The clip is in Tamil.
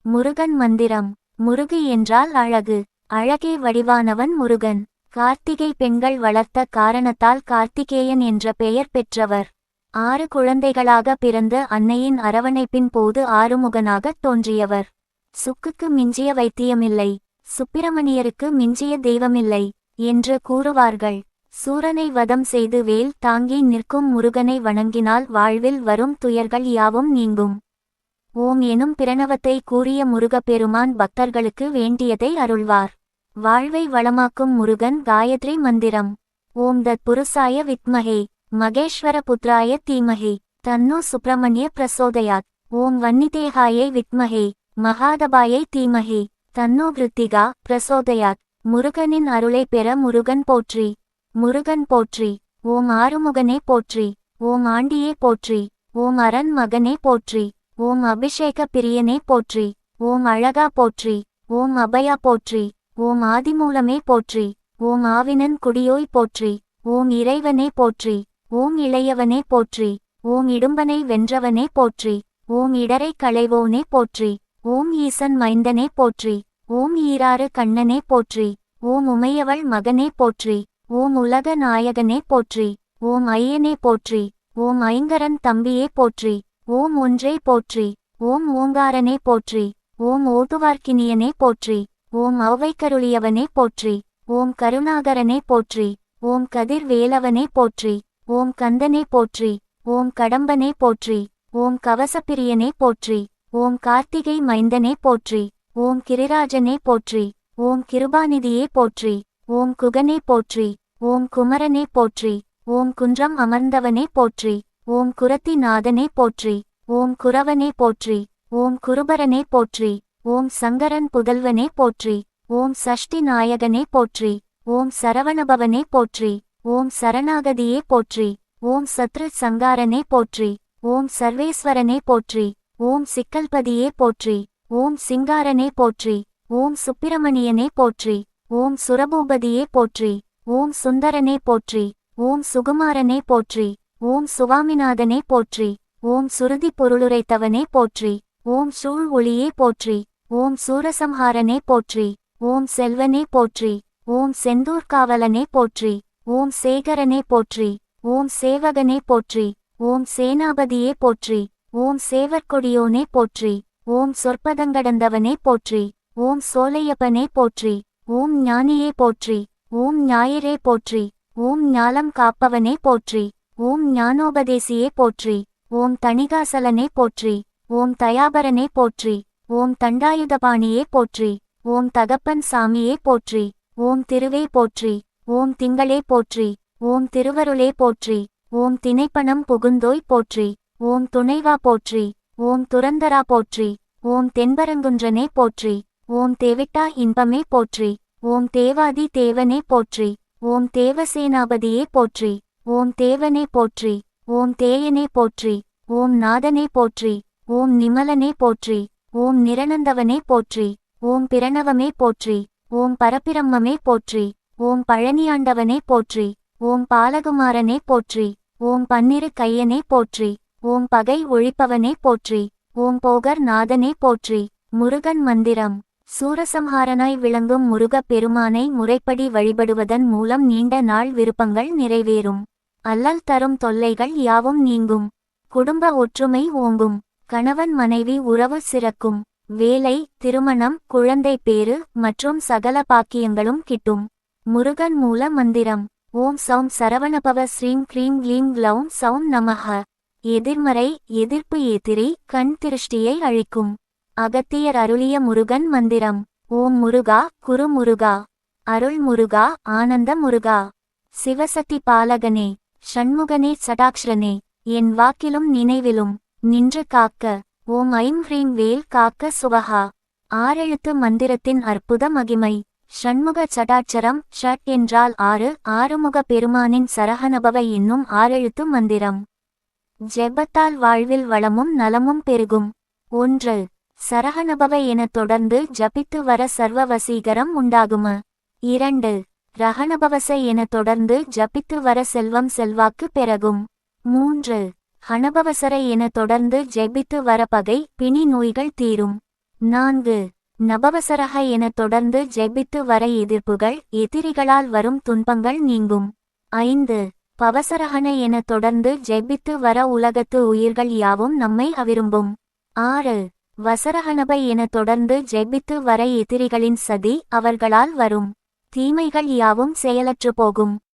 முருகன் மந்திரம். முருகு என்றால் அழகு. அழகே வடிவானவன் முருகன். கார்த்திகை பெண்கள் வளர்த்த காரணத்தால் கார்த்திகேயன் என்ற பெயர் பெற்றவர். 6 குழந்தைகளாக பிறந்து அன்னையின் அரவணைப்பின் போது ஆறுமுகனாகத் தோன்றியவர். சுக்குக்கு மிஞ்சிய வைத்தியமில்லை, சுப்பிரமணியருக்கு மிஞ்சிய தெய்வமில்லை என்று கூறுவார்கள். சூரனை வதம் செய்து வேல் தாங்கி நிற்கும் முருகனை வணங்கினால் வாழ்வில் வரும் துயர்கள் யாவும் நீங்கும். ஓம் எனும் பிரணவத்தை கூறிய முருகப்பெருமான் பக்தர்களுக்கு வேண்டியதை அருள்வார். வாழ்வை வளமாக்கும் முருகன் காயத்ரி மந்திரம். ஓம் தத் புருஷாய வித்மஹே மகேஸ்வர புத்ராய தீமஹி தன்னோ சுப்பிரமணிய பிரசோதயாத். ஓம் வன்னிதேகாயை வித்மஹே மகாதபாயை தீமஹி தன்னோ கிருத்திகா பிரசோதயாத். முருகனின் அருளை பெற முருகன் போற்றி. முருகன் போற்றி. ஓம் ஆறுமுகனே போற்றி. ஓம் ஆண்டியே போற்றி. ஓம் அரண் மகனே போற்றி. ஓம் அபிஷேக பிரியனே போற்றி. ஓம் அழகா போற்றி. ஓம் அபயா போற்றி. ஓம் ஆதிமூலமே போற்றி. ஓம் ஆவினன் குடியோய் போற்றி. ஓம் இறைவனே போற்றி. ஓம் இளையவனே போற்றி. ஓம் இடும்பனை வென்றவனே போற்றி. ஓம் இடரை களைவோனே போற்றி. ஓம் ஈசன் மைந்தனே போற்றி. ஓம் ஈராறு கண்ணனே போற்றி. ஓம் உமையவள் மகனே போற்றி. ஓம் உலக நாயகனே போற்றி. ஓம் ஐயனே போற்றி. ஓம் ஐங்கரன் தம்பியே போற்றி. ஓம் ஒன்றே போற்றி. ஓம் ஓங்காரனே போற்றி. ஓம் ஓதுவார்க்கினியனே போற்றி. ஓம் ஔவைக்கருளியவனே போற்றி. ஓம் கருணாகரனே போற்றி. ஓம் கதிர் வேலவனே போற்றி. ஓம் கந்தனே போற்றி. ஓம் கடம்பனே போற்றி. ஓம் கவசப்பிரியனே போற்றி. ஓம் கார்த்திகை மைந்தனே போற்றி. ஓம் கிரிராஜனே போற்றி. ஓம் கிருபாநிதியே போற்றி. ஓம் குகனே போற்றி. ஓம் குமரனே போற்றி. ஓம் குன்றம் அமர்ந்தவனே போற்றி. ஓம் குரத்திநாதனே போற்றி. ஓம் குரவனே போற்றி. ஓம் குருபரனே போற்றி. ஓம் சங்கரன் புதல்வனே போற்றி. ஓம் சஷ்டி நாயகனே போற்றி. ஓம் சரவணபவனே போற்றி. ஓம் சரணாகதியே போற்றி. ஓம் சத்ரு சங்காரனே போற்றி. ஓம் சர்வேஸ்வரனே போற்றி. ஓம் சிக்கல்பதியே போற்றி. ஓம் சிங்காரனே போற்றி. ஓம் சுப்பிரமணியனே போற்றி. ஓம் சுரபூபதியே போற்றி. ஓம் சுந்தரனே போற்றி. ஓம் சுகுமாரனே போற்றி. ஓம் சுவாமிநாதனே போற்றி. ஓம் சுருதி பொருளுரைத்தவனே போற்றி. ஓம் சூழ் ஒளியே போற்றி. ஓம் சூரசம்ஹாரனே போற்றி. ஓம் செல்வனே போற்றி. ஓம் செந்தூர்காவலனே போற்றி. ஓம் சேகரனே போற்றி. ஓம் சேவகனே போற்றி. ஓம் சேனாபதியே போற்றி. ஓம் சேவற்கொடியோனே போற்றி. ஓம் சொற்பதங்கடந்தவனே போற்றி. ஓம் சோலையப்பனே போற்றி. ஓம் ஞானியே போற்றி. ஓம் ஞாயிறே போற்றி. ஓம் ஞாலம் காப்பவனே போற்றி. ஓம் ஞானோபதேசியே போற்றி. ஓம் தணிகாசலனே போற்றி. ஓம் தயாபரனே போற்றி. ஓம் தண்டாயுதபாணியே போற்றி. ஓம் தகப்பன் சாமியே போற்றி. ஓம் திருவே போற்றி. ஓம் திங்களே போற்றி. ஓம் திருவருளே போற்றி. ஓம் திணைப்பணம் புகுந்தோய் போற்றி. ஓம் துணைவா போற்றி. ஓம் துரந்தரா போற்றி. ஓம் தென்பரங்குன்றனே போற்றி. ஓம் தேவிட்டா இன்பமே போற்றி. ஓம் தேவாதி தேவனே போற்றி. ஓம் தேவசேனாபதியே போற்றி. ஓம் தேவனே போற்றி. ஓம் தேயனே போற்றி. ஓம் நாதனே போற்றி. ஓம் நிமலனே போற்றி. ஓம் நிரணந்தவனே போற்றி. ஓம் பிரணவமே போற்றி. ஓம் பரபிரம்மமே போற்றி. ஓம் பழனியாண்டவனே போற்றி. ஓம் பாலகுமாரனே போற்றி. ஓம் பன்னிரு கையனே போற்றி. ஓம் பகை ஒழிப்பவனே போற்றி. ஓம் போகர் நாதனே போற்றி. முருகன் மந்திரம். சூரசம்ஹாரனாய் விளங்கும் முருகப் பெருமானை முறைப்படி வழிபடுவதன் மூலம் நீண்ட நாள் விருப்பங்கள் நிறைவேறும். அல்லல் தரும் தொல்லைகள் யாவும் நீங்கும். குடும்ப ஒற்றுமை ஓங்கும். கணவன் மனைவி உறவு சிறக்கும். வேலை, திருமணம், குழந்தை பேறு மற்றும் சகல பாக்கியங்களும் கிட்டும். முருகன் மூல மந்திரம். ஓம் சௌம் சரவணபவ ஸ்ரீம் க்ரீம் க்ளீம் க்ளௌம் சௌம் நமஹ. எதிர்மறை எதிர்ப்பு எதிரி கண் திருஷ்டியை அழிக்கும். அகத்தியர் அருளிய முருகன் மந்திரம். ஓம் முருகா குரு முருகா. அருள் முருகா ஆனந்த முருகா. சிவசக்தி பாலகனே ஷண்முகனே சடாக்ஷரனே. என் வாக்கிலும் நினைவிலும் நின்று காக்க. ஓம் ஐம் ஹ்ரீம் வேல் காக்க சுவஹா. 6 எழுத்து மந்திரத்தின் அற்புத மகிமை. ஷண்முக சடாட்சரம். ஷட் என்றால் 6. ஆறுமுக பெருமானின் சரஹணபவ என்னும் 6 எழுத்து மந்திரம். ஜெபத்தால் வாழ்வில் வளமும் நலமும் பெருகும். 1. சரஹணபவ என தொடர்ந்து ஜபித்து வர சர்வ வசீகரம் உண்டாகும. 2. ரஹணபவச என தொடர்ந்து ஜபித்து வர செல்வம் செல்வாக்கு பெருகும். 3. ஹணபவசர என தொடர்ந்து ஜெபித்து வர பகை பிணி நோய்கள் தீரும். 4. நபவசரக என தொடர்ந்து ஜெபித்து வர எதிர்ப்புகள் எதிரிகளால் வரும் துன்பங்கள் நீங்கும். 5. பவசரகன என தொடர்ந்து ஜெபித்து வர உலகத்து உயிர்கள் யாவும் நம்மை விரும்பும். 6. வசரகனப என தொடர்ந்து ஜெபித்து வர எதிரிகளின் சதி அவர்களால் வரும் தீமைகள் யாவும் செயலற்று போகும்.